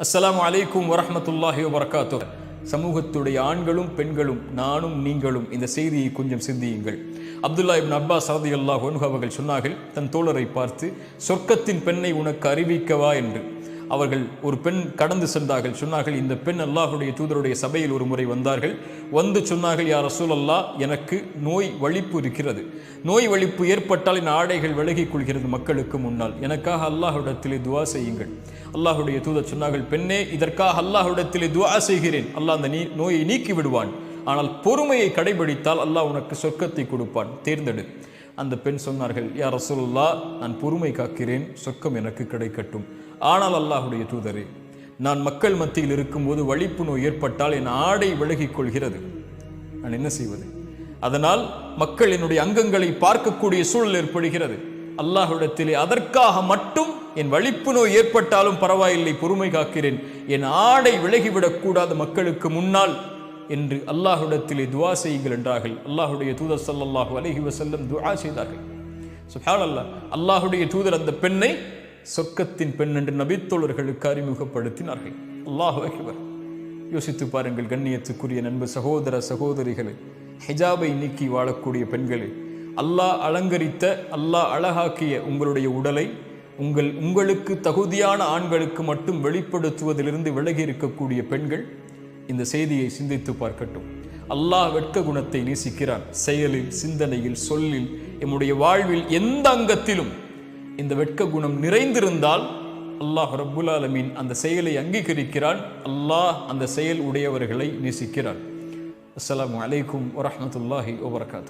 அஸ்ஸலாமு அலைக்கும் வரஹ்மத்துல்லாஹி வபரகாத்துஹ். சமூகத்துடைய ஆண்களும் பெண்களும் நானும் நீங்களும் இந்த செய்தியை கொஞ்சம் சிந்தியுங்கள். அப்துல்லா இப்னு அப்பாஸ் ரலியல்லாஹு அன்ஹு அவர்கள் சொன்னார்கள், தன் தோழரை பார்த்து, சொர்க்கத்தின் பெண்ணை உனக்கு அறிவிக்கவா என்று. அவர்கள் ஒரு பெண் கடந்து சென்றார்கள். சொன்னார்கள், இந்த பெண் அல்லாஹுடைய தூதருடைய சபையில் ஒரு முறை வந்தார்கள். வந்து சொன்னார்கள், யா ரசூலல்லாஹ், எனக்கு நோய் வலிப்பு இருக்கிறது. நோய் வலிப்பு ஏற்பட்டால் என் ஆடைகள் விலகிக் கொள்கிறது மக்களுக்கு முன்னால். எனக்காக அல்லாஹ்விடத்திலே துஆ செய்யுங்கள். அல்லாஹுடைய தூதர் சொன்னார்கள், பெண்ணே, இதற்காக அல்லாஹ்விடத்திலே துஆ செய்கிறேன். அல்லாஹ் அந்த நோயை நீக்கி விடுவான். ஆனால் பொறுமையை கடைபிடித்தால் அல்லாஹ் உனக்கு சொர்க்கத்தை கொடுப்பான், தேர்ந்தெடு. அந்த பெண் சொன்னார்கள், யா ரசூலுல்லாஹ், நான் பொறுமை காக்கிறேன், சொர்க்கம் எனக்கு கிடைக்கட்டும். ஆனால் அல்லாஹுடைய தூதரே, நான் மக்கள் மத்தியில் இருக்கும்போது வலிப்பு நோய் ஏற்பட்டால் என் ஆடை விலகிக் கொள்கிறது, நான் என்ன செய்வது? அதனால் மக்கள் என்னுடைய அங்கங்களை பார்க்கக்கூடிய சூழல் ஏற்படுகிறது. அல்லாஹ்விடத்திலே அதற்காக மட்டும் என் வலிப்பு நோய் ஏற்பட்டாலும் பரவாயில்லை, பொறுமை காக்கிறேன், என் ஆடை விலகிவிடக் கூடாது மக்களுக்கு முன்னால் என்று அல்லாஹ்விடத்திலே துஆ செய்யுங்கள் என்றார்கள். அல்லாஹுடைய தூதர் ஸல்லல்லாஹு அலைஹி வஸல்லம் துஆ செய்தார்கள். சுப்ஹானல்லாஹ், அல்லாஹுடைய தூதர் அந்த பெண்ணை சொர்க்கத்தின் பெண் என்று நபித்தோழர்களுக்கு அறிமுகப்படுத்தினார்கள். அல்லாஹு அக்பர். யோசித்து பாருங்கள் கண்ணியத்துக்குரிய நண்பு சகோதர சகோதரிகளே, ஹிஜாபை நீக்கி வாழக்கூடிய பெண்களே, அல்லாஹ் அலங்கரித்த, அல்லாஹ் அழகாக்கிய உங்களுடைய உடலை உங்களுக்கு தகுதியான ஆண்களுக்கு மட்டும் வெளிப்படுத்துவதிலிருந்து விலகி இருக்கக்கூடிய பெண்கள் இந்த செய்தியை சிந்தித்து பார்க்கட்டும். அல்லாஹ் வெட்க குணத்தை நேசிக்கிறான். செயலில், சிந்தனையில், சொல்லில், நம்முடைய வாழ்வில் எந்த அங்கத்திலும் இந்த வெட்க குணம் நிறைந்திருந்தால் அல்லாஹ் ரப்புல் ஆலமீன் அந்த செயலை அங்கீகரிக்கிறான். அல்லாஹ் அந்த செயல் உடையவர்களை நேசிக்கிறான். அஸ்ஸலாமு அலைக்கும் வரஹ்மத்துல்லாஹி வபரகாத்துஹு.